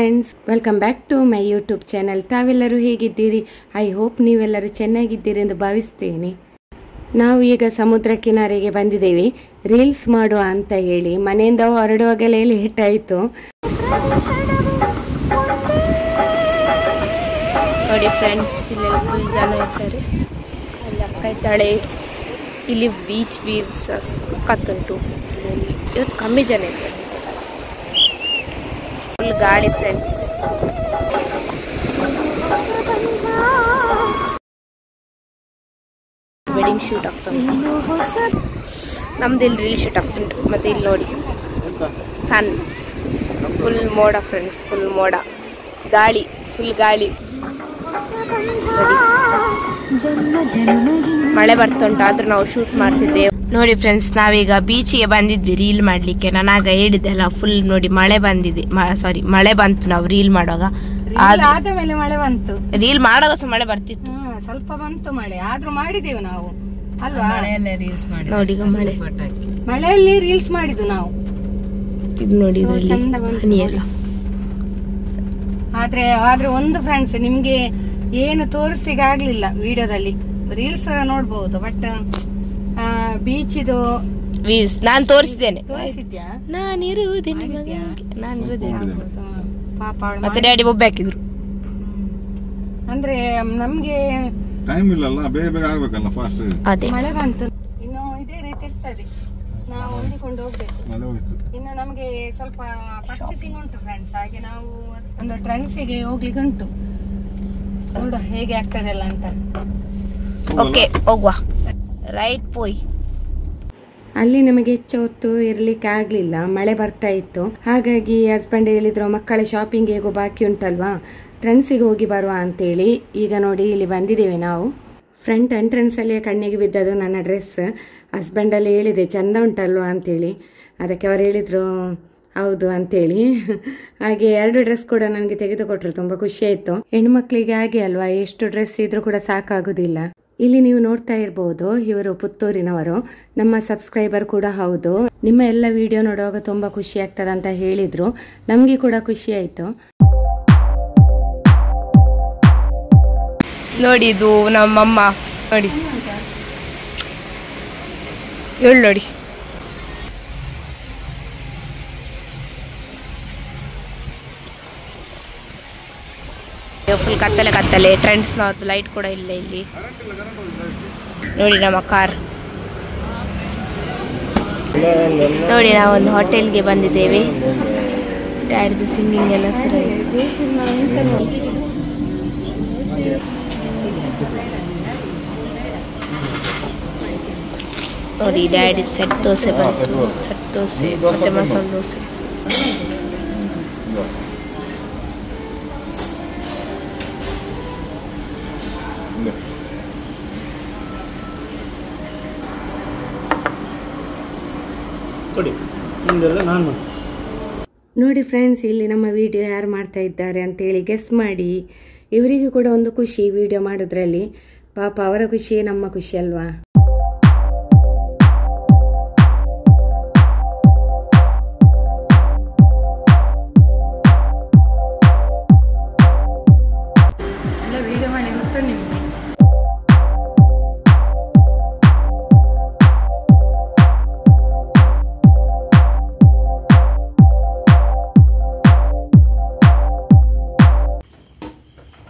Friends, welcome back to my YouTube channel. ತಾವೆಲ್ಲರೂ ಹೇಗಿದ್ದೀರಿ? I hope ನೀವೆಲ್ಲರೂ ಚೆನ್ನಾಗಿದ್ದೀರಿ ಎಂದು ಭಾವಿಸ್ತೇನೆ. ನಾವು ಈಗ ಸಮುದ್ರ ಕಿನಾರೆಗೆ ಬಂದಿದ್ದೇವೆ ರೀಲ್ಸ್ ಮಾಡುವ ಅಂತ ಹೇಳಿ. ಮನೆಯಿಂದ ಹೊರಡುವಾಗಲೇ ಲೇಟ್ ಆಯಿತು. ನೋಡಿ ಫ್ರೆಂಡ್ಸ್, ಇಲ್ಲೆಲ್ಲ ಫುಲ್ ಜನ ಇರ್ತಾರೆ. ಅಲ್ಲಿ ಅಕ್ಕ ಇದ್ದಾಳೆ. ಇಲ್ಲಿ ಬೀಚ್ ವ್ಯೂಸ್ ಸಕ್ಕತ್ತುಂಟು. ಇವತ್ತು ಕಮ್ಮಿ ಜನ ಇದ್ದಾರೆ. ಫುಲ್ ಗಾಳಿ ಫ್ರೆಂಡ್ಸ್. ವೆಡ್ಡಿಂಗ್ ಶೂಟ್ ಆಗ್ತಾ ಉಂಟು. ನಮ್ದು ಇಲ್ಲಿ ರೀಲ್ ಶೂಟ್ ಆಗ್ತುಂಟು. ಮತ್ತೆ ಇಲ್ಲಿ ನೋಡಿ ಸನ್, ಫುಲ್ ಮೋಡ ಫ್ರೆಂಡ್ಸ್, ಫುಲ್ ಮೋಡ, ಗಾಳಿ, ಫುಲ್ ಗಾಳಿ. ಮಳೆ ಬರ್ತುಂಟು, ಆದ್ರೂ ನಾವು ಶೂಟ್ ಮಾಡ್ತಿದ್ದೇವೆ. ನೋಡಿ ಫ್ರೆಂಡ್ಸ್, ನಾವೀಗ ಬೀಚಿಗೆ ಬಂದಿದ್ವಿ ರೀಲ್ ಮಾಡ್ಲಿಕ್ಕೆ. ನಾನಾಗ ಹೇಳಿದ್ದೆಲ್ಲ, ಫುಲ್ ನೋಡಿ ಮಳೆ ಬಂದಿದೆ. ಮಳೆ ಬಂತು ನಾವು ರೀಲ್ ಮಾಡುವಾಗ. ಆದ ಮೇಲೆ ಮಳೆ ಬಂತು. ರೀಲ್ ಮಾಡುವಾಗ ಸಹ ಮಳೆ ಬರ್ತಿತ್ತು. ಸ್ವಲ್ಪ ಬಂತು ಮಳೆ, ಆದ್ರೂ ಮಾಡಿದ್ದೇವೆ ನಾವು ಅಲ್ವಾ? ನೋಡಿ ಮಳೆಯಲ್ಲಿ ರೀಲ್ಸ್ ಮಾಡಿದ್ದು ನಾವು. ಇದು ನೋಡಿ ಹನಿ ಎಲ್ಲ. ಆದ್ರೆ ಒಂದು ಫ್ರೆಂಡ್ಸ್, ನಿಮ್ಗೆ ಏನು ತೋರಿಸಿಗಾಗ್ಲಿಲ್ಲ ವಿಡಿಯೋದಲ್ಲಿ. ರೀಲ್ಸ್ ನೋಡ್ಬಹುದು, ಬಟ್ ಬೀಚ್ ಇದು ನಾನು ತೋರಿಸಿದ್ದೇನೆ. ತೋರಿಸಿದ್ಯಾ? ನಾನಿರುವುದೇ ಪಾಪ. ಮತ್ತೆ ಡ್ಯಾಡಿ ಬೊಬ್ಬೆ ಹಾಕಿದ್ರು. ಅಂದ್ರೆ ನಮ್ಗೆ ಟೈಮ್ ಇಲ್ಲಲ್ಲ, ಬೇಗ ಬೇಗ ಆಗ್ಬೇಕಲ್ಲ, ಫಾಸ್ಟ್. ಅದೇ ಮಳೆ ಬಂತು, ಇನ್ನು ಇದೇ ರೀತಿ ಇರ್ತದೆ. ನಾವು ಹೊಂದಿಕೊಂಡು ಹೋಗ್ಬೇಕು. ಇನ್ನು ನಮ್ಗೆ ಸ್ವಲ್ಪ ಪರ್ಚೇಸಿಂಗ್ ಉಂಟು ಫ್ರೆಂಡ್ಸ್, ಹಾಗೆ ನಾವು ಒಂದು ಟ್ರೆಂಡ್ಸಿಗೆ ಹೋಗ್ಲಿಕ್ಕೆ ಉಂಟು. ನೋಡ ಹೇಗೆ ಆಗ್ತದೆಲ್ಲ ಅಂತ. ಓಕೆ, ಹೋಗುವ. ರೈಟ್ ಪೋಯ್. ಅಲ್ಲಿ ನಮಗೆ ಹೆಚ್ಚು ಹೊತ್ತು ಇರ್ಲಿಕ್ಕೆ ಆಗ್ಲಿಲ್ಲ, ಮಳೆ ಬರ್ತಾ ಇತ್ತು. ಹಾಗಾಗಿ ಹಸ್ಬೆಂಡ್ ಹೇಳಿದ್ರು, ಮಕ್ಕಳ ಶಾಪಿಂಗ್ ಹೇಗೋ ಬಾಕಿ ಉಂಟಲ್ವಾ, ಟ್ರೆಂಡ್ಸಿಗೆ ಹೋಗಿ ಬರುವ ಅಂತೇಳಿ. ಈಗ ನೋಡಿ ಇಲ್ಲಿ ಬಂದಿದ್ದೇವೆ ನಾವು. ಫ್ರಂಟ್ ಎಂಟ್ರೆನ್ಸ್ ಅಲ್ಲಿ ಕಣ್ಣಿಗೆ ಬಿದ್ದದು ನನ್ನ ಡ್ರೆಸ್. ಹಸ್ಬೆಂಡ್ ಅಲ್ಲಿ ಹೇಳಿದೆ ಚಂದ ಉಂಟಲ್ವಾ ಅಂತೇಳಿ. ಅದಕ್ಕೆ ಅವರು ಹೇಳಿದ್ರು ಹೌದು ಅಂತೇಳಿ. ಹಾಗೆ 2 ಡ್ರೆಸ್ ಕೂಡ ನನಗೆ ತೆಗೆದುಕೊಟ್ರು. ತುಂಬಾ ಖುಷಿ ಆಯ್ತು. ಹೆಣ್ಮಕ್ಳಿಗೆ ಹಾಗೆ ಅಲ್ವಾ, ಎಷ್ಟು ಡ್ರೆಸ್ ಇದ್ರೂ ಕೂಡ ಸಾಕಾಗುದಿಲ್ಲ. ಇಲ್ಲಿ ನೀವು ನೋಡ್ತಾ ಇರಬಹುದು, ಇವರು ಪುತ್ತೂರಿನವರು, ನಮ್ಮ ಸಬ್ಸ್ಕ್ರೈಬರ್ ಕೂಡ ಹೌದು. ನಿಮ್ಮ ಎಲ್ಲ ವಿಡಿಯೋ ನೋಡುವಾಗ ತುಂಬಾ ಖುಷಿ ಆಗ್ತದಂತ ಹೇಳಿದ್ರು. ನಮ್ಗೆ ಕೂಡ ಖುಷಿ ಆಯ್ತು. ನೋಡಿ, ಇದು ನಮ್ಮಮ್ಮ. ನೋಡಿ ನೋಡಿ, ಫುಲ್ ಕತ್ತಲೆ ಕತ್ತಲೆ. ಟ್ರೆಂಡ್ಸ್ ನಾವತ್ತು ಲೈಟ್ ಕೂಡ ಇಲ್ಲ ಇಲ್ಲಿ. ನೋಡಿ ನಮ್ಮ ಕಾರ್. ನೋಡಿ, ನಾವೊಂದು ಹೋಟೆಲ್ಗೆ ಬಂದಿದ್ದೇವೆ. ಡ್ಯಾಡಿದು ಸಿಂಗಿಂಗ್ ಎಲ್ಲ ಸರಿ. ನೋಡಿ, ಡ್ಯಾಡಿ ಸೆಟ್ ದೋಸೆ ಬಂತು. ಸೆಟ್ ದೋಸೆ ಮತ್ತೆ ಮಸಾಲೆ ದೋಸೆ. ನೋಡಿ ಫ್ರೆಂಡ್ಸ್, ಇಲ್ಲಿ ನಮ್ಮ ವಿಡಿಯೋ ಯಾರು ಮಾಡ್ತಾ ಇದ್ದಾರೆ ಅಂತೇಳಿ ಗೆಸ್ ಮಾಡಿ. ಇವರಿಗೂ ಕೂಡ ಒಂದು ಖುಷಿ ವಿಡಿಯೋ ಮಾಡೋದ್ರಲ್ಲಿ. ಪಾಪ ಅವರ ಖುಷಿಯೇ ನಮ್ಮ ಖುಷಿ ಅಲ್ವಾ? ವಿಡಿಯೋ ಮಾಡಿ ಗೊತ್ತಾ ನಿಮ್ಗೆ?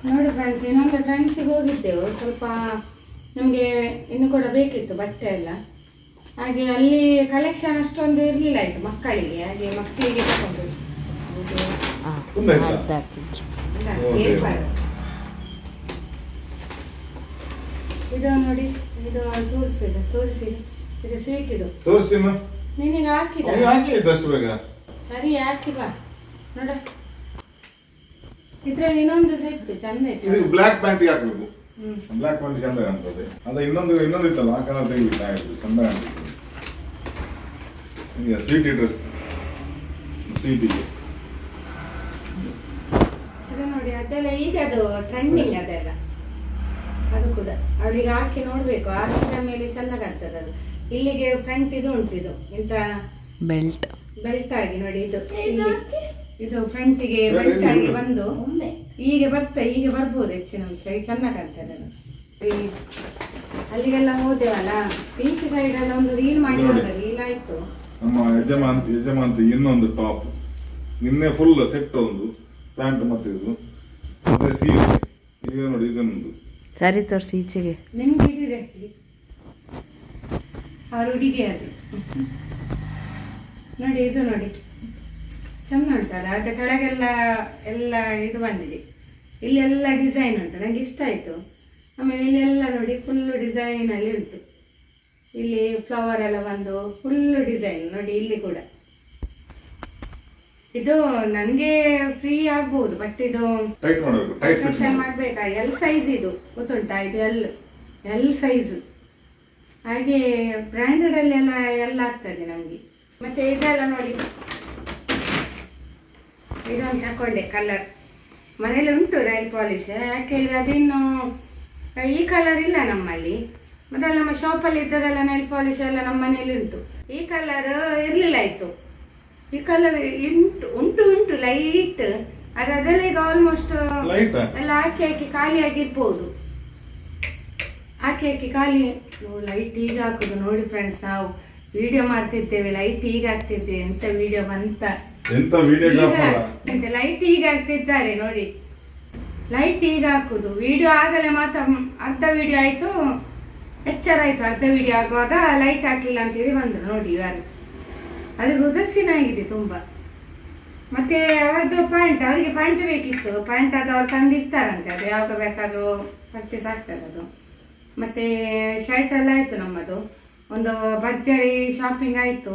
ನೋಡಿ ಫ್ರೆಂಡ್ಸ್, ಇನ್ನೊಂದು ಟ್ರೆಂಡ್ಸಿಗೆ ಹೋಗಿದ್ದೆವು. ಸ್ವಲ್ಪ ನಮಗೆ ಇನ್ನು ಕೂಡ ಬೇಕಿತ್ತು ಬಟ್ಟೆ ಎಲ್ಲ. ಹಾಗೆ ಅಲ್ಲಿ ಕಲೆಕ್ಷನ್ ಅಷ್ಟೊಂದು ಇರಲಿಲ್ಲ ಆಯ್ತು ಮಕ್ಕಳಿಗೆ. ಹಾಗೆ ಮಕ್ಕಳಿಗೆ ತಗೊಂಡು ಇದು ನೋಡಿ, ಇದು ತೋರಿಸಿ. ಇದು ಸ್ವೀಟ್, ಇದು ನಿನಗೆ ಹಾಕಿದ ಸರಿ, ಹಾಕಿ ಬಾ ನೋಡ. ಇದ್ರಲ್ಲಿ ಇನ್ನೊಂದು ಸೆಟ್ ಚಂದ ಇತ್ತು. ಬ್ಲಾಕ್ ಪ್ಯಾಂಟ್ ಹಾಕ್ಬೇಕು. ಬ್ಲಾಕ್ ಪ್ಯಾಂಟ್ ಚಂದ ಕಾಣ್ತದೆ. ಅದ ಇನ್ನೊಂದು ಇತ್ತಲ್ಲ, ಆ ಕಲರ್ ತೆಗಿಬೇಕು. ಚಂದ ಕಾಣ್ತದೆ. ಸ್ವೀಟ್ ಡ್ರೆಸ್, ಸ್ವೀಟಿಗೆ ಇದು ನೋಡಿ. ಅದೆಲ್ಲ ಈಗ ಅದು ಟ್ರೆಂಡಿಂಗ್, ಅದೆಲ್ಲ ಅದು ಕೂಡ ಅವಳಿಗೆ ಹಾಕಿ ನೋಡ್ಬೇಕು. ಹಾಕಿದ ಮೇಲೆ ಚಂದ ಕಾಣ್ತದೆ ಅದು. ಇಲ್ಲಿಗೆ ಫ್ರಂಟ್ ಇದು ಉಂಟು, ಇದು ಇಂತ ಬೆಲ್ಟ್ ಆಗಿ ನೋಡಿ. ಇದು ಇದು ಫ್ರಂಟಿಗೆ ಬೆಲ್ಟ್ ಆಗಿ ಬಂದು ಹೀಗೆ ಬರ್ಬೋದು ಹೆಚ್ಚಿನ ಅಂಶ ಚೆಂದ ಕಾಣ್ತದೆ ಅದು. ಅಲ್ಲಿಗೆಲ್ಲ ಹೋದೆವಲ್ಲ ಬೀಚ್ ಸೈಡ್ ಎಲ್ಲ ಒಂದು ರೀಲ್ ಮಾಡಿ ರೀಲ್ ಆಯ್ತು. ನಮ್ಮ ಯಜಮಾಂತಿ ಇನ್ನೊಂದು ಟಾಪ್ ನಿನ್ನೆ ಫುಲ್ ಸೆಟ್ ಒಂದು ಪ್ಯಾಂಟ್ ಮತ್ತೆ ಇದು ಮತ್ತೆ ಸೀರೆ ಈಗ ನೋಡಿ ಇದೊಂದು ಸರಿ ತೋರಿಸಿ ಈಚೆಗೆ ನಿಮ್ಗೆ ಹಿಡಿದೆ ಆ ಹುಡುಗಿ ಅದು ನೋಡಿ ಇದು ನೋಡಿ ಚೆಂದ ಉಂಟಲ್ಲ. ಅದ ಕೆಳಗೆಲ್ಲ ಎಲ್ಲ ಇದು ಬಂದಿದೆ, ಇಲ್ಲೆಲ್ಲ ಡಿಸೈನ್ ಉಂಟು, ನಂಗೆ ಇಷ್ಟ ಆಯ್ತು. ಆಮೇಲೆ ಇಲ್ಲೆಲ್ಲ ನೋಡಿ ಫುಲ್ ಡಿಸೈನ್ ಅಲ್ಲಿ ಉಂಟು, ಇಲ್ಲಿ ಫ್ಲವರ್ ಎಲ್ಲ ಬಂದು ಫುಲ್ ಡಿಸೈನ್ ನೋಡಿ. ಇಲ್ಲಿ ಕೂಡ ಇದು ನನಗೆ ಫ್ರೀ ಆಗ್ಬಹುದು, ಬಟ್ ಇದು ಮಾಡ್ಬೇಕಾ ಎಲ್ ಸೈಜ್ ಇದು ಗೊತ್ತುಂಟಾ, ಇದು ಎಲ್ ಸೈಜ್. ಹಾಗೆ ಬ್ರ್ಯಾಂಡೆಡ್ ಅಲ್ಲಿ ಎಲ್ಲ ಆಗ್ತದೆ ನಮ್ಗೆ. ಮತ್ತೆ ಇದೆಲ್ಲ ನೋಡಿ, ಇದೊಂದು ತಕೊಂಡೆ ಕಲರ್, ಮನೇಲಿ ಉಂಟು ನೈಲ್ ಪಾಲಿಶ್. ಯಾಕೆ ಹೇಳಿದ್ರೆ ಅದಿನ್ನು ಈ ಕಲರ್ ಇಲ್ಲ ನಮ್ಮಲ್ಲಿ. ಮೊದಲು ನಮ್ಮ ಶಾಪಲ್ಲಿ ಇದ್ದದೆಲ್ಲ ನೈಲ್ ಪಾಲಿಶ್ ಎಲ್ಲ ನಮ್ಮ ಮನೇಲಿ ಉಂಟು. ಈ ಕಲರ್ ಇರ್ಲಿಲ್ಲ ಆಯ್ತು. ಈ ಕಲರ್ ಉಂಟು ಲೈಟ್. ಅದೆಲ್ಲ ಈಗ ಆಲ್ಮೋಸ್ಟ್ ಎಲ್ಲ ಹಾಕಿ ಖಾಲಿ ಆಗಿರ್ಬೋದು. ಹಾಕಿ ಖಾಲಿ. ಲೈಟ್ ಈಗ ಹಾಕುದು ನೋಡಿ ಫ್ರೆಂಡ್ಸ್, ನಾವು ವಿಡಿಯೋ ಮಾಡ್ತಿದ್ದೇವೆ, ಲೈಟ್ ಈಗ ಆಗ್ತಿದ್ದೇವೆ. ಎಂತ ವಿಡಿಯೋ ಬಂತ, ಲೈಟ್ ಈಗ ಹಾಕ್ತಿದ್ದಾರೆ ನೋಡಿ. ಲೈಟ್ ಈಗ ಹಾಕುದು, ವಿಡಿಯೋ ಆಗಲೇ ಮಾತ್ರ ಅರ್ಧ ವಿಡಿಯೋ ಆಯ್ತು, ಎಚ್ಚರ ಆಯ್ತು. ಅರ್ಧ ವಿಡಿಯೋ ಆಗುವಾಗ ಲೈಟ್ ಹಾಕ್ಲಿಲ್ಲ ಅಂತೇಳಿ ಬಂದ್ರು ನೋಡಿ ಯಾರು. ಅದು ಉದಸ್ಸಿನ ಆಗಿದೆ ತುಂಬಾ. ಮತ್ತೆ ಅವರದ್ದು ಪ್ಯಾಂಟ್, ಅವರಿಗೆ ಪ್ಯಾಂಟ್ ಬೇಕಿತ್ತು. ಪ್ಯಾಂಟ್ ಅದು ಅವ್ರು ತಂದಿರ್ತಾರಂತೆ, ಅದು ಯಾವಾಗ ಬೇಕಾದ್ರೂ ಪರ್ಚೇಸ್ ಆಗ್ತದೆ ಅದು. ಮತ್ತೆ ಶರ್ಟ್ ಎಲ್ಲ ಆಯ್ತು ನಮ್ಮದು. ಒಂದು ಭರ್ಜರಿ ಶಾಪಿಂಗ್ ಆಯ್ತು.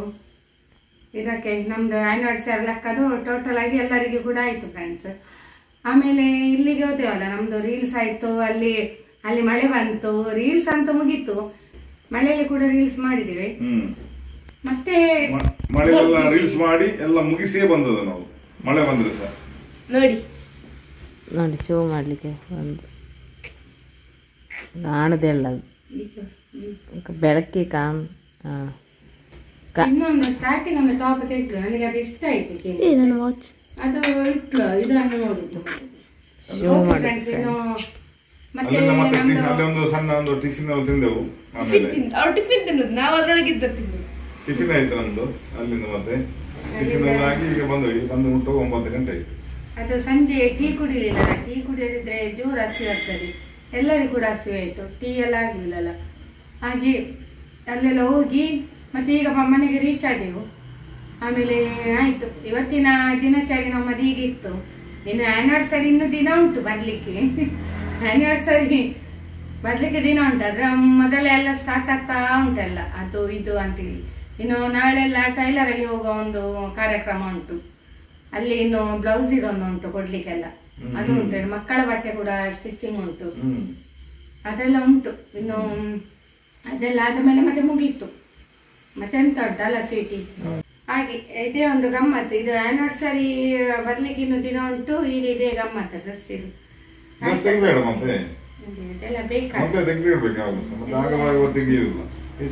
ಇದಕ್ಕೆ ನಮ್ದು ಆನಿವರ್ಸರಿ ಲೆಕ್ಕದು ಟೋಟಲ್ ಆಗಿ ಎಲ್ಲರಿಗೂ ಕೂಡ ಆಯ್ತು ಫ್ರೆಂಡ್ಸ್. ಆಮೇಲೆ ಇಲ್ಲಿಗೆ ಹೋದೇವಲ್ಲ, ನಮ್ದು ರೀಲ್ಸ್ ಆಯ್ತು. ಅಲ್ಲಿ ಮಳೆ ಬಂತು, ರೀಲ್ಸ್ ಅಂತ ಮುಗೀತು. ಮಳೆಯಲ್ಲಿ ಕೂಡ ರೀಲ್ಸ್ ಮಾಡಿದ್ದೇವೆ. ಮತ್ತೆ ಮಳೆಲ್ಲ ರೀಲ್ಸ್ ಮಾಡಿ ಎಲ್ಲ ಮುಗಿಸೇ ಬಂದದ ನಾವು. ಮಳೆ ಬಂದ್ರೆ ಸರ್ ನೋಡಿ ಶೋ ಮಾಡ್ಲಿಕ್ಕೆ ಒಂದು ಕಾಣುದೆಲ್ಲ ಬೆಳಕಿ ಇನ್ನೊಂದು ಸ್ಟಾರ್ಟಿಂಗ್ ಒಂದು ಟಾಪ್ ತೆಗೆದು ನನಗೆ ಅದು ಇಷ್ಟ ಆಯ್ತು. ಅದು ಇಟ್ಲು ಇದನ್ನು ನೋಡಿದ್ದು ಮತ್ತೆ ಒಂದು ಸಣ್ಣ ಒಂದು ಟಿಫಿನ್ ಅಲ್ಲಿ ತಿಂದೆವು. ಟಿಫಿನ್ ತಿನ್ನೋದು ನಾವು ಅದ್ರೊಳಗಿದ್ದ ತಿನ್ನೋದು. ಟಿಫಿನ್ ಆಯ್ತು ನಮ್ದು ಅಲ್ಲಿಂದ. ಮತ್ತೆ ಟಿಫಿನ್ ಆಗಿ ಈಗ ಬಂದು ಮುಟ್ಟು 9 ಗಂಟೆ ಆಯ್ತು. ಅದು ಸಂಜೆ ಟೀ ಕುಡಿಲಿಲ್ಲ. ಟೀ ಕುಡಿಯದಿದ್ರೆ ಜೋರು ಹಸಿವೆ ಆಗ್ತದೆ, ಎಲ್ಲರಿಗೂ ಕೂಡ ಹಸಿವೆ ಆಯ್ತು. ಟೀ ಎಲ್ಲ ಆಗ್ಲಿಲ್ಲಲ್ಲ, ಹಾಗೆ ಅಲ್ಲೆಲ್ಲ ಹೋಗಿ ಮತ್ತೆ ಈಗ ಮನೆಗೆ ರೀಚ್ ಆದೆವು. ಆಮೇಲೆ ಆಯ್ತು ಇವತ್ತಿನ ದಿನಚರಿ ನಮ್ಮದು ಹೀಗಿತ್ತು. ಇನ್ನು ಆನಿವರ್ಸರಿ ಇನ್ನೂ ದಿನ ಉಂಟು ಬರ್ಲಿಕ್ಕೆ. ಆನಿವರ್ಸರಿ ಬರ್ಲಿಕ್ಕೆ ದಿನ ಉಂಟು, ಅದ್ರ ಮೊದಲೇ ಎಲ್ಲ ಸ್ಟಾರ್ಟ್ ಆಗ್ತಾ ಉಂಟಲ್ಲ ಅದು ಇದು ಅಂತೇಳಿ. ಇನ್ನು ನಾಳೆಲ್ಲ ಟೈಲರ್ ಅಲ್ಲಿ ಹೋಗೋ ಒಂದು ಕಾರ್ಯಕ್ರಮ ಉಂಟು. ಅಲ್ಲಿ ಇನ್ನು ಬ್ಲೌಸ್ ಇದೊಂದು ಉಂಟು ಕೊಡ್ಲಿಕ್ಕೆಲ್ಲ, ಅದು ಉಂಟು. ಮಕ್ಕಳ ಬಟ್ಟೆ ಕೂಡ ಸ್ಟಿಚಿಂಗ್ ಉಂಟು, ಅದೆಲ್ಲ ಉಂಟು. ಇನ್ನು ಅದೆಲ್ಲ ಆದ ಮೇಲೆ ಮತ್ತೆ ಮುಗೀತು. ಮತ್ತೆ ಎಂತ ಉಂಟಲ್ಲ ಸಿಟಿ. ಹಾಗೆ ಇದೇ ಒಂದು ಗಮ್ಮತ್ತು. ಇದು ಆನಿವರ್ಸರಿ ಬರ್ಲಿಕ್ಕೆ ಇನ್ನು ದಿನ ಉಂಟು. ಈಗ ಇದೇ ಗಮ್ಮತ್ತು ಡ್ರೆಸ್ ಇದು ಇದೆಲ್ಲ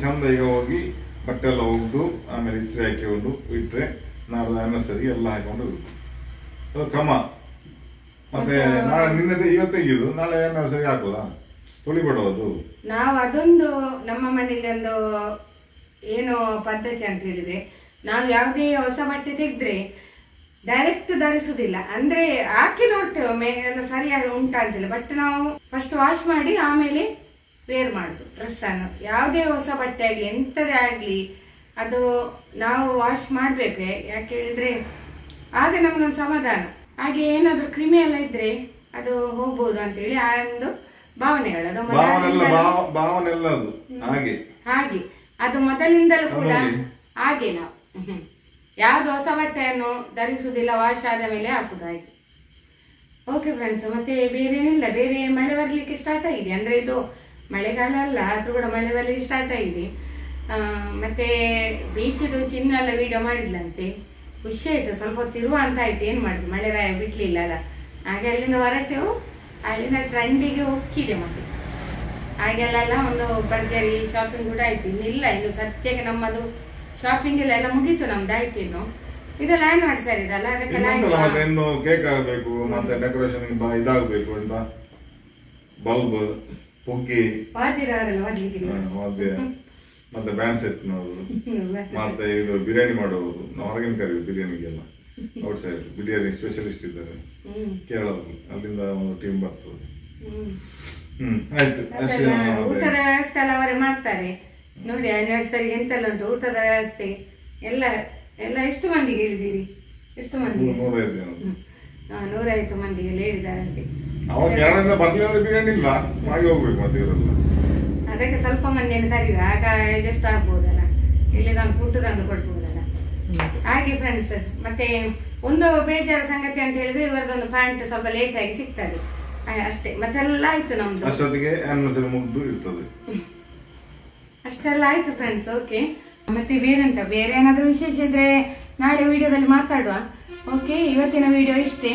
ಚಂದ. ಈಗ ಹೋಗಿ ಬಟ್ಟೆ ಎಲ್ಲ ಒಗ್ದು ಆಮೇಲೆ ಇಸ್ತ್ರಿ ಹಾಕಿಕೊಂಡು ಇಟ್ರೆ ನಾವು ಆನಿವರ್ಸರಿ ಎಲ್ಲ ಹಾಕೊಂಡು ಅದು ಕ್ರಮ. ಮತ್ತೆ ನಾಳೆ ನಿನ್ನೆ ಇವತ್ತು ತೆಗೆಯುದು, ನಾಳೆ ಆನಿವರ್ಸರಿ ಹಾಕೋದಾ ತೊಳಿಬಿಡೋದು. ನಾವು ಅದೊಂದು ನಮ್ಮ ಮನೇಲಿ ಒಂದು ಏನು ಪದ್ಧತಿ ಅಂತ ಹೇಳಿದ್ರೆ, ನಾವು ಯಾವುದೇ ಹೊಸ ಬಟ್ಟೆ ತೆಗೆದ್ರೆ ಡೈರೆಕ್ಟ್ ಧರಿಸುದಿಲ್ಲ. ಅಂದ್ರೆ ಹಾಕಿ ನೋಡ್ತೇವೆ ಎಲ್ಲ ಸರಿಯಾಗಿ ಉಂಟಾ ಅಂತೇಳಿ. ಬಟ್ ನಾವು ಫಸ್ಟ್ ವಾಶ್ ಮಾಡಿ ಆಮೇಲೆ ವೇರ್ ಮಾಡುದು ಡ್ರೆಸ್ ಅನ್ನು. ಯಾವುದೇ ಹೊಸ ಬಟ್ಟೆ ಆಗ್ಲಿ ಎಂತದೇ ಆಗ್ಲಿ ಅದು ನಾವು ವಾಶ್ ಮಾಡ್ಬೇಕು. ಯಾಕೆ ಹೇಳಿದ್ರೆ ಆಗ ನಮ್ಗೊಂದು ಸಮಾಧಾನ. ಹಾಗೆ ಏನಾದ್ರು ಕ್ರಿಮಿ ಎಲ್ಲ ಇದ್ರೆ ಅದು ಹೋಗ್ಬೋದು ಅಂತೇಳಿ ಆ ಒಂದು ಭಾವನೆಗಳು. ಹಾಗೆ ಅದು ಮೊದಲಿಂದಲೂ ಕೂಡ ಹಾಗೆ ನಾವು ಯಾವ್ದು ಹೊಸ ಬಟ್ಟೆಯನ್ನು ಧರಿಸುವುದಿಲ್ಲ, ವಾಶ್ ಆದ ಮೇಲೆ ಹಾಕುದು ಹಾಗೆ. ಓಕೆ ಫ್ರೆಂಡ್ಸ್, ಮತ್ತೆ ಬೇರೆ ಏನಿಲ್ಲ. ಬೇರೆ ಮಳೆ ಬರ್ಲಿಕ್ಕೆ ಸ್ಟಾರ್ಟ್ ಆಗಿದೆ. ಅಂದ್ರೆ ಇದು ಮಳೆಗಾಲ ಅಲ್ಲ, ಆದ್ರೂ ಕೂಡ ಮಳೆ ಬರ್ಲಿಕ್ಕೆ ಸ್ಟಾರ್ಟ್ ಆಗಿದೆ. ಮತ್ತೆ ಬೀಚದು ಚಿನ್ನ ಎಲ್ಲ ವಿಡಿಯೋ ಮಾಡಿದ್ಲಂತೆ, ಖುಷಿ ಆಯ್ತು. ಸ್ವಲ್ಪ ಹೊತ್ತು ಇರುವ ಅಂತ ಆಯ್ತು, ಏನ್ ಮಾಡುದು ಮಳೆ ರಾಯ ಬಿಡ್ಲಿಲ್ಲ ಅಲ್ಲ. ಹಾಗೆ ಅಲ್ಲಿಂದ ಹೊರಟೆವು. ಅಲ್ಲಿಂದ ಟ್ರೆಂಡಿಗೆ ಹೋಗಿದೆ. ಮತ್ತೆ ಹಾಗೆಲ್ಲ ಒಂದು ಭರ್ಜರಿ ಶಾಪಿಂಗ್ ಕೂಡ ಆಯ್ತು. ಇನ್ನಿಲ್ಲ, ಇನ್ನು ಸದ್ಯಕ್ಕೆ ನಮ್ಮದು ಶಾಪಿಂಗ್ ಎಲ್ಲ ಮುಗೀತು, ನಮ್ದು ಆಯ್ತು. ಇನ್ನು ಇದೆಲ್ಲ ಆನಿವರ್ಸರಿ ಇದಲ್ಲ, ಅದಕ್ಕೆಲ್ಲ ಇನ್ನೊಂದಲ್ಲ ಮತ್ತೆ ಇನ್ನು ಕೇಕ್ ಆಗಬೇಕು, ಮತ್ತೆ ಡೆಕೋರೇಷನ್ ಇದಾಗಬೇಕು ಅಂತ, ಬಲ್ಬ್, ಪುಗ್ಗಿ, ವಾದ್ಯ, ಮತ್ತೆ ಬ್ಯಾಂಡ್ ಸೆಟ್ ನೋಡುದು, ಮತ್ತೆ ಇದು ಬಿರಿಯಾನಿ ಮಾಡೋದು. ನಾವು ಹೊರಗಿನ ಕರೀದು ಬಿರಿಯಾನಿಗೆಲ್ಲ, ಔಟ್ ಸೈಡ್ ಬಿರಿಯಾನಿ ಸ್ಪೆಷಲಿಸ್ಟ್ ಇದ್ದಾರೆ ಕೇರಳದಲ್ಲಿ, ಅಲ್ಲಿಂದ ಒಂದು ಟೀಮ್ ಬರ್ತದೆ. ಆಯ್ತು, ಊಟದ ವ್ಯವಸ್ಥೆ ಎಲ್ಲ ಅವರೇ ಮಾಡ್ತಾರೆ ನೋಡಿ. ಆನಿವರ್ಸರಿಗೆ ಎಂತೆಲ್ಲ ಉಂಟು ಊಟದ ವ್ಯವಸ್ಥೆ ಎಲ್ಲ ಎಲ್ಲ. ಎಷ್ಟು ಮಂದಿಗೆ ಹೇಳಿದ್ದೀರಿ? ಎಷ್ಟು ಮಂದಿ? 150 ಮಂದಿಗೆ ಹೇಳಿದಾರಂತೆ. ಬಿರಿಯಾನಿ ಇಲ್ಲ ಮಾಡಿ ಹೋಗ್ಬೇಕು ಮತ್ತೆ ಇವರೆಲ್ಲ. ಅದಕ್ಕೆ ಸ್ವಲ್ಪ ಮಂದಿಯನ್ನು ಕರಿಯುವ, ಆಗ ಅಡ್ಜಸ್ಟ್ ಆಗ್ಬೋದಲ್ಲ, ಇಲ್ಲಿ ನಾನು ಫುಡ್ ತಂದು ಕೊಡ್ಬೋದಲ್ಲ. ಹಾಗೆ ಫ್ರೆಂಡ್ಸ್, ಮತ್ತೆ ಒಂದು ಬೇಜಾರ ಸಂಗತಿ ಅಂತ ಹೇಳಿದ್ರೆ ಇವರದೊಂದು ಪ್ಯಾಂಟ್ ಸ್ವಲ್ಪ ಲೇಟ್ ಆಗಿ ಸಿಗ್ತದೆ ಅಷ್ಟೇ, ಮತ್ತೆಲ್ಲ ಆಯ್ತು ನಮ್ದು. ಅಷ್ಟೊತ್ತಿಗೆ ಆನಿವರ್ಸರಿ ಮುಗ್ದು ಇರ್ತದೆ. ಅಷ್ಟೆಲ್ಲ ಆಯ್ತು ಫ್ರೆಂಡ್ಸ್. ಓಕೆ, ಮತ್ತೆ ಬೇರೆಂತ ಬೇರೆ ಏನಾದ್ರೂ ವಿಶೇಷ ಇದ್ರೆ ನಾಳೆ ವಿಡಿಯೋದಲ್ಲಿ ಮಾತಾಡುವ. ಓಕೆ, ಇವತ್ತಿನ ವಿಡಿಯೋ ಇಷ್ಟೇ.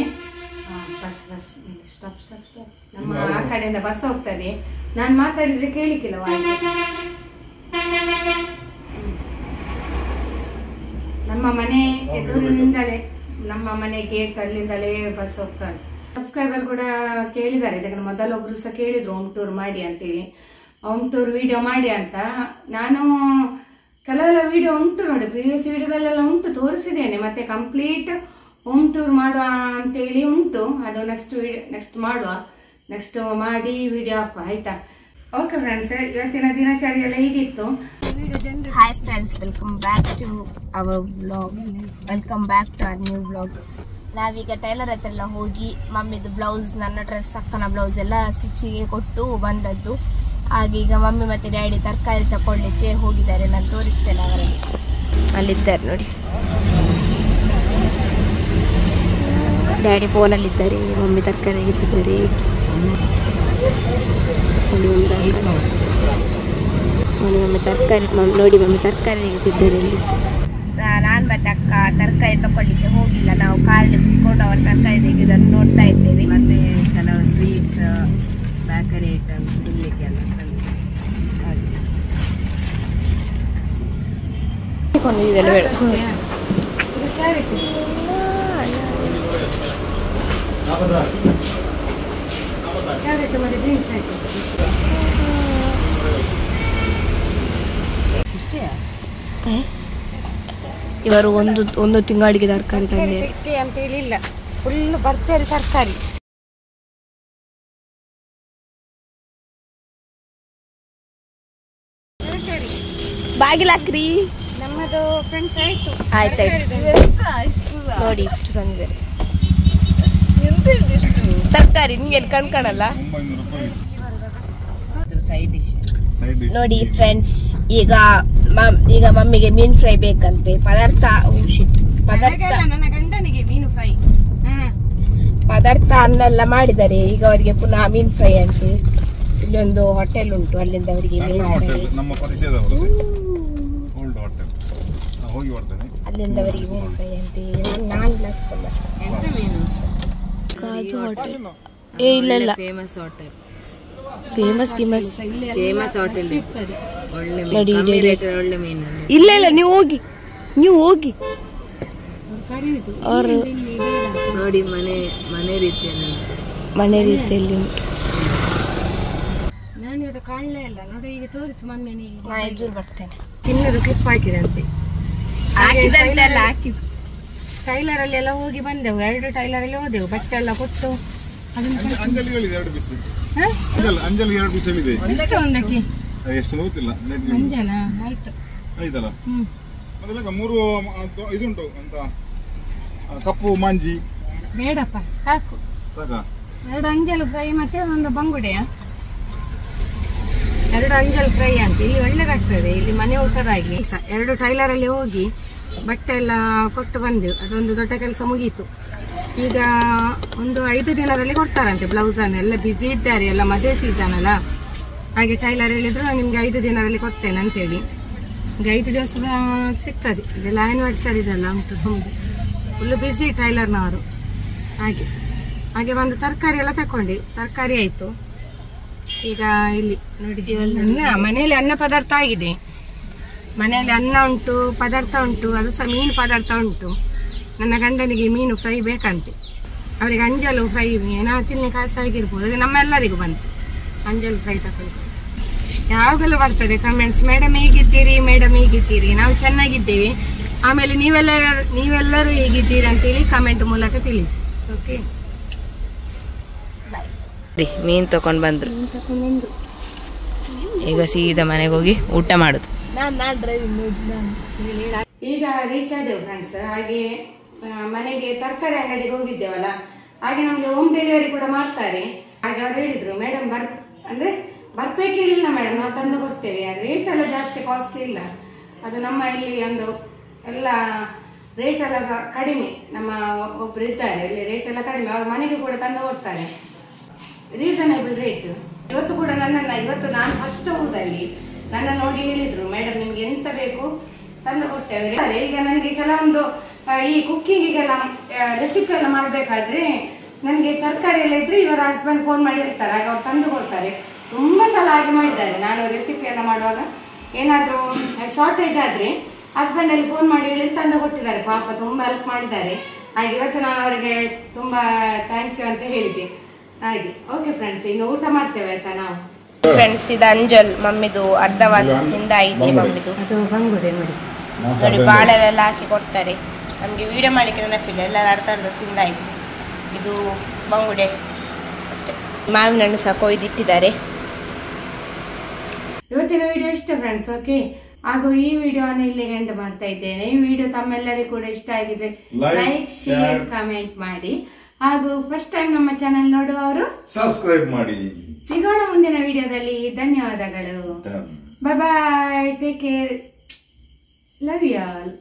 Bus bus stop stop stop. ನಮ್ಮ ಆ ಕಡೆಯಿಂದ ಬಸ್ ಹೋಗ್ತದೆ, ನಾನು ಮಾತಾಡಿದ್ರೆ ಕೇಳಿಕ್ಕಿಲ್ಲ ವಾಯ್ಸ್. ನಮ್ಮ ಮನೆ ಎದುರಿನಿಂದಲೇ, ನಮ್ಮ ಮನೆ ಗೇಟ್ ಅಲ್ಲಿಂದಲೇ ಬಸ್ ಹೋಗ್ತಾನೆ. ಸಬ್ಸ್ಕ್ರೈಬರ್ ಕೂಡ ಕೇಳಿದ್ದಾರೆ, ಇದಕ್ಕೆ ಮೊದಲು ಒಬ್ರು ಸಹ ಕೇಳಿದ್ರು ಹೋಮ್ ಟೂರ್ ಮಾಡಿ ಅಂತೇಳಿ, ಹೋಮ್ ಟೂರ್ ವಿಡಿಯೋ ಮಾಡಿ ಅಂತ. ನಾನು ಕೆಲವೆಲ್ಲ ವಿಡಿಯೋ ಉಂಟು ನೋಡಿ, ಪ್ರೀವಿಯಸ್ ವಿಡಿಯೋದಲ್ಲೆಲ್ಲ ಉಂಟು, ತೋರಿಸಿದ್ದೇನೆ. ಮತ್ತೆ ಕಂಪ್ಲೀಟ್ ಹೋಮ್ ಟೂರ್ ಮಾಡುವ ಅಂತೇಳಿ ಉಂಟು, ಅದು ನೆಕ್ಸ್ಟ್ ಮಾಡುವ, ನೆಕ್ಸ್ಟ್ ಮಾಡಿ ವಿಡಿಯೋ ಹಾಕುವ ಆಯ್ತಾ. ಓಕೆ ಫ್ರೆಂಡ್ಸ್, ಇವತ್ತಿನ ದಿನಚರಿ ಎಲ್ಲ ಹೀಗಿತ್ತು. Hi friends, welcome back to our blog. Welcome back to our new blog. ನಾವೀಗ ಟೈಲರ್ ಹತ್ರ ಎಲ್ಲ ಹೋಗಿ ಮಮ್ಮಿದು ಬ್ಲೌಸ್, ನನ್ನ ಡ್ರೆಸ್, ಅಕ್ಕನ ಬ್ಲೌಸ್ ಎಲ್ಲ ಸ್ಟಿಚಿಗೆ ಕೊಟ್ಟು ಬಂದದ್ದು. ಹಾಗೆ ಈಗ ಮಮ್ಮಿ ಮತ್ತು ಡ್ಯಾಡಿ ತರಕಾರಿ ತಗೊಳ್ಳಿಕ್ಕೆ ಹೋಗಿದ್ದಾರೆ, ನಾನು ತೋರಿಸ್ತೇನೆ ಅವರಲ್ಲಿ. ಅಲ್ಲಿದ್ದಾರೆ ನೋಡಿ, ಡ್ಯಾಡಿ ಫೋನಲ್ಲಿದ್ದಾರೆ, ಮಮ್ಮಿ ತರಕಾರಿ ಇಟ್ಟಿದ್ದಾರೆ. ಮಮ್ಮಿ ತರಕಾರಿ ನೋಡಿ, ಮಮ್ಮಿ ತರಕಾರಿ ತೆಗೆದಿದ್ದಾರೆ ಇಲ್ಲಿ. ನಾನು ಮತ್ತೆ ಅಕ್ಕ ತರಕಾರಿ ತಗೊಳ್ಳಿಕ್ಕೆ ಹೋಗಿಲ್ಲ, ನಾವು ಕಾರಲ್ಲಿ ಕುತ್ಕೊಂಡು ಅವ್ರ ತರಕಾರಿ ತೆಗೆಯೋದನ್ನು ನೋಡ್ತಾ ಇದ್ದೇವೆ. ಮತ್ತೆ ಕೆಲವು ಸ್ವೀಟ್ಸ್, ಬೇಕರಿ ಐಟಮ್ಸ್ ತಿನ್ಲಿಕ್ಕೆ ಎಲ್ಲ ಇವರು ಒಂದು ತಿಂಗಳಿಗೆ ತರಕಾರಿ ತಂದೆ ಅಂತ ಹೇಳಿಲ್ಲ, ಫುಲ್ ಭರ್ಜರಿ ತರಕಾರಿ. ಬಾಗಿಲಾಕ್ರಿ, ನಮ್ಮದು ಫ್ರೆಂಡ್ಸ್ ಆಯ್ತು. ಆಯ್ತಾಯ್ತು ನೋಡಿ, ಇಷ್ಟು ಸಂಜೆ ತರಕಾರಿ ನಿಮ್ಗೆ ಕಣ್ಕಾಣಲ್ಲ ನೋಡಿ ಫ್ರೆಂಡ್ಸ್. ಈಗ ಮಮ್ಮಿಗೆ ಮೀನ್ ಫ್ರೈ ಬೇಕಂತೆ. ನನ್ನ ಗಂಡನಿಗೆ ಮೀನು ಫ್ರೈ ಪದಾರ್ಥ ಅನ್ನೆಲ್ಲ ಮಾಡಿದ್ದಾರೆ. ಈಗ ಅವರಿಗೆ ಪುನಃ ಮೀನ್ ಫ್ರೈ ಅಂತೆ. ಇಲ್ಲಿ ಒಂದು ಹೋಟೆಲ್ ಉಂಟು, ಅಲ್ಲಿಂದ ಅವರಿಗೆ ನಮ್ಮ ಪರಿಚಯದವರು ಓಲ್ಡ್ ಹೋಟೆಲ್, ಹೋಗಿ ಬರ್ತೇನೆ. ಅಲ್ಲಿಂದ ಅವರಿಗೆ ಮೀನ್ ಫ್ರೈ ಅಂತೆ. ನಾನು ಎಂತ ಮೀನು? ಕಾಜು ಹೋಟೆಲ್. ಇಲ್ಲ ಇಲ್ಲ, ಫೇಮಸ್ ಹೋಟೆಲ್, ಫೇಮಸ್ ಹೋಟೆಲ್. ನೋಡಿ ಒಳ್ಳೆ ಮೀನು. ಇಲ್ಲ ಇಲ್ಲ, ನೀವು ಹೋಗಿ ಅವರು ನೋಡಿ, ಮನೆ ರೀತಿಯಲ್ಲಿ ಉಂಟು. ನಾನು ಇವತ್ತು ಕಾಣಲೇ ಇಲ್ಲ ನೋಡಿ, ಈಗ ತೋರಿಸಿ ಮೊನ್ನೆ ನಾ ಎದುರು ಬರ್ತೇನೆ. ಚಿನ್ನದ ಕ್ಲಿಪ್ ಹಾಕಿದಂತೆ, ಹಾಕಿದ್ದು ಟೈಲರ್ ಅಲ್ಲಿ ಎಲ್ಲ ಹೋಗಿ ಬಂದೆವು. 2 ಟೈಲರ್ ಅಲ್ಲಿ ಹೋದೆವು, ಬಟ್ಟೆ ಎಲ್ಲ ಕೊಟ್ಟು. ಅಂಜಲಿ 2 ಪೀಸ್, ಎಷ್ಟು ಒಂದಕ್ಕೆ ಎಷ್ಟು ಗೊತ್ತಿಲ್ಲ. ಅಂಜಲ ಆಯ್ತು, ಆಯ್ತಲ್ಲ. ಮತ್ತೆ 3 ಇದುಂಟು ಅಂತ, ಕಪ್ಪು ಮಾಂಜಿ ಬೇಡಪ್ಪ, ಸಾಕು. 2 ಅಂಜಲ್ ಫ್ರೈ ಮತ್ತೆ ಒಂದು ಬಂಗುಡೆಯ, 2 ಅಂಜಲ್ ಫ್ರೈ ಅಂತ. ಇಲ್ಲಿ ಒಳ್ಳೇದಾಗ್ತದೆ, ಇಲ್ಲಿ ಮನೆ ಊಟದಾಗಿ. 2 ಟೈಲರ್ ಅಲ್ಲಿ ಹೋಗಿ ಬಟ್ಟೆ ಎಲ್ಲ ಕೊಟ್ಟು ಬಂದೆವು. ಅದೊಂದು ದೊಡ್ಡ ಕೆಲಸ ಮುಗೀತು. ಈಗ ಒಂದು 5 ದಿನದಲ್ಲಿ ಕೊಡ್ತಾರಂತೆ ಬ್ಲೌಸ್ ಅನ್ನು. ಎಲ್ಲ ಬ್ಯುಸಿ ಇದ್ದಾರೆ, ಎಲ್ಲ ಮದುವೆ ಸೀಸನ್ ಅಲ್ಲ. ಹಾಗೆ ಟೈಲರ್ ಹೇಳಿದ್ರು, ನಾನು ನಿಮ್ಗೆ 5 ದಿನದಲ್ಲಿ ಕೊಡ್ತೇನೆ ಅಂತೇಳಿ. ಈಗ 5 ದಿವಸದ ಸಿಗ್ತದೆ. ಇದೆಲ್ಲ ಆನಿವರ್ಸರಿ ಇದೆಲ್ಲ ಉಂಟು, ಹೌದು. ಫುಲ್ಲು ಬ್ಯುಸಿ ಟೈಲರ್ನವರು. ಹಾಗೆ ಒಂದು ತರಕಾರಿ ಎಲ್ಲ ತಗೊಂಡು, ತರಕಾರಿ ಆಯಿತು. ಈಗ ಇಲ್ಲಿ ನೋಡಿ, ಮನೆಯಲ್ಲಿ ಅನ್ನ ಪದಾರ್ಥ ಆಗಿದೆ. ಮನೆಯಲ್ಲಿ ಅನ್ನ ಉಂಟು, ಪದಾರ್ಥ ಉಂಟು, ಅದು ಸಹ ಮೀನು ಪದಾರ್ಥ ಉಂಟು. ನನ್ನ ಗಂಡನಿಗೆ ಮೀನು ಫ್ರೈ ಬೇಕಂತೆ, ಅವರಿಗೆ ಅಂಜಲು ಫ್ರೈ ಏನೋ ತಿನ್ನಲಿಕ್ಕೆ ಆಸೆಯಾಗಿರ್ಬೋದು, ಅದು ನಮ್ಮೆಲ್ಲರಿಗೂ ಬಂತು ಅಂಜಲು ಫ್ರೈ ತಗೊಳ್ಳಿ. ಯಾವಾಗಲೂ ಬರ್ತದೆ ಕಮೆಂಟ್ಸ್, ಮೇಡಮ್ ಹೇಗಿದ್ದೀರಿ, ಮೇಡಮ್ ಹೇಗಿದ್ದೀರಿ, ನಾವು ಚೆನ್ನಾಗಿದ್ದೇವೆ, ಆಮೇಲೆ ನೀವೆಲ್ಲರೂ ಹೇಗಿದ್ದೀರಿ ಅಂತೇಳಿ ಕಮೆಂಟ್ ಮೂಲಕ ತಿಳಿಸಿ. ಓಕೆ, ಮೀನ್ ತಕೊಂಡ್ ಬಂದ್ರು, ಈಗ ಸೀದಾ ಮನೆಗೆ ಹೋಗಿ ಊಟ ಮಾಡುದು. ಈಗ ರೀಚ್ ಆದೆವು ಫ್ರೆಂಡ್ಸ್. ಹಾಗೆ ಮನೆಗೆ ತರಕಾರಿ ಅಂಗಡಿಗೆ ಹೋಗಿದ್ದೇವಲ್ಲ, ಹಾಗೆ ನಮ್ಗೆ ಹೋಮ್ ಡೆಲಿವರಿ ಕೂಡ ಮಾಡ್ತಾರೆ. ಹಾಗೆ ಅವ್ರು ಹೇಳಿದ್ರು ಮೇಡಮ್ ಅಂದ್ರೆ ಬರ್ಬೇಕಿಲ್ಲ ಮೇಡಮ್, ನಾವು ತಂದು ಕೊಡ್ತೇವೆ, ರೇಟ್ ಎಲ್ಲ ಜಾಸ್ತಿ ಕಾಸ್ಟ್ಲಿ ಇಲ್ಲ, ಅದು ನಮ್ಮ ಇಲ್ಲಿ ಒಂದು ಎಲ್ಲ ರೇಟ್ ಎಲ್ಲ ಕಡಿಮೆ, ನಮ್ಮ ಒಬ್ರು ಇದ್ದಾರೆ ಇಲ್ಲಿ, ರೇಟ್ ಎಲ್ಲ ಕಡಿಮೆ, ಅವ್ರ ಮನೆಗೆ ಕೂಡ ತಂದು ಕೊಡ್ತಾರೆ, ರೀಸನಬಲ್ ರೇಟ್. ಇವತ್ತು ಕೂಡ ಇವತ್ತು ನಾನು ಫಸ್ಟ್ ಹೋದಲ್ಲಿ ನನ್ನ ನೋಡಿ ಹೇಳಿದ್ರು ಮೇಡಮ್ ನಿಮ್ಗೆ ಎಂತ ಬೇಕು ತಂದು ಕೊಡ್ತೇವೆ. ಈಗ ನನಗೆ ಕೆಲವೊಂದು ಈ ಕುಕ್ಕಿಂಗಿಗೆಲ್ಲ ರೆಸಿಪಿ ಎಲ್ಲ ಮಾಡ್ಬೇಕಾದ್ರೆ ನನಗೆ ತರಕಾರಿ ಎಲ್ಲ ಇದ್ರೆ ಇವರ ಹಸ್ಬೆಂಡ್ ಫೋನ್ ಮಾಡಿ ಹೇಳ್ತಾರೆ, ಆಗ ಅವ್ರು ತಂದು ಕೊಡ್ತಾರೆ. ತುಂಬಾ ಸಲ ಹಾಗೆ ಮಾಡಿದ್ದಾರೆ, ನಾನು ರೆಸಿಪಿ ಎಲ್ಲ ಮಾಡುವಾಗ ಏನಾದ್ರೂ ಶಾರ್ಟೇಜ್ ಆದ್ರೆ ಹಸ್ಬೆಂಡ್ ಅಲ್ಲಿ ಫೋನ್ ಮಾಡಿ ಹೇಳಿ ತಂದು ಕೊಟ್ಟಿದ್ದಾರೆ, ಪಾಪ ತುಂಬಾ ಹೆಲ್ಪ್ ಮಾಡಿದ್ದಾರೆ. ಹಾಗೆ ಇವತ್ತು ನಾನು ಅವರಿಗೆ ತುಂಬಾ ಥ್ಯಾಂಕ್ ಯು ಅಂತ ಹೇಳಿದ್ದೆ. ಹಾಗೆ ಓಕೆ ಫ್ರೆಂಡ್ಸ್, ಈಗ ಊಟ ಮಾಡ್ತೇವೆ ಆಯ್ತಾ ನಾವು. ಫ್ರೆಂಡ್ಸ್ ಇದು ಅಂಜಲ್ ಮಮ್ಮಿದು ಅರ್ಧವಾಸದಿಂದ ಐದು ಮಮ್ಮಿದು ಅದು ಬಂಗುದೆ ನೋಡಿ, ನೋಡಿ ಬಾಳೆಲ್ಲ ಹಾಕಿ ಕೊಡ್ತಾರೆ. ನಮ್ಗೆ ವಿಡಿಯೋ ಮಾಡಿಕ್ಕೆ ನೆನಪಿಲ್ಲ, ಎಲ್ಲರೂ ಅರ್ಧ ತಿಂದಾಯ್ತು. ಇದು ಬಂಗುಡೆ ಅಷ್ಟೇ, ಮಾವಿನ ಹಣ್ಣು ಸಹ ಕೊಯ್ದಿಟ್ಟಿದ್ದಾರೆ. ಇವತ್ತಿನ ವಿಡಿಯೋ ಇಷ್ಟ ಫ್ರೆಂಡ್ಸ್. ಓಕೆ, ಹಾಗೂ ಈ ವಿಡಿಯೋನ ಇಲ್ಲಿಗೆ ಎಂಡ್ ಮಾಡ್ತಾ ಇದ್ದೇನೆ. ಈ ವಿಡಿಯೋ ತಮ್ಮೆಲ್ಲರಿಗೂ ಕೂಡ ಇಷ್ಟ ಆಗಿದ್ರೆ ಲೈಕ್, ಶೇರ್, ಕಮೆಂಟ್ ಮಾಡಿ. ಹಾಗೂ ಫಸ್ಟ್ ಟೈಮ್ ನಮ್ಮ ಚಾನೆಲ್ ನೋಡುವವರು ಸಬ್ಸ್ಕ್ರೈಬ್ ಮಾಡಿ. ಸಿಗೋಣ ಮುಂದಿನ ವಿಡಿಯೋದಲ್ಲಿ. ಧನ್ಯವಾದಗಳು. Bye bye, take care, love you all.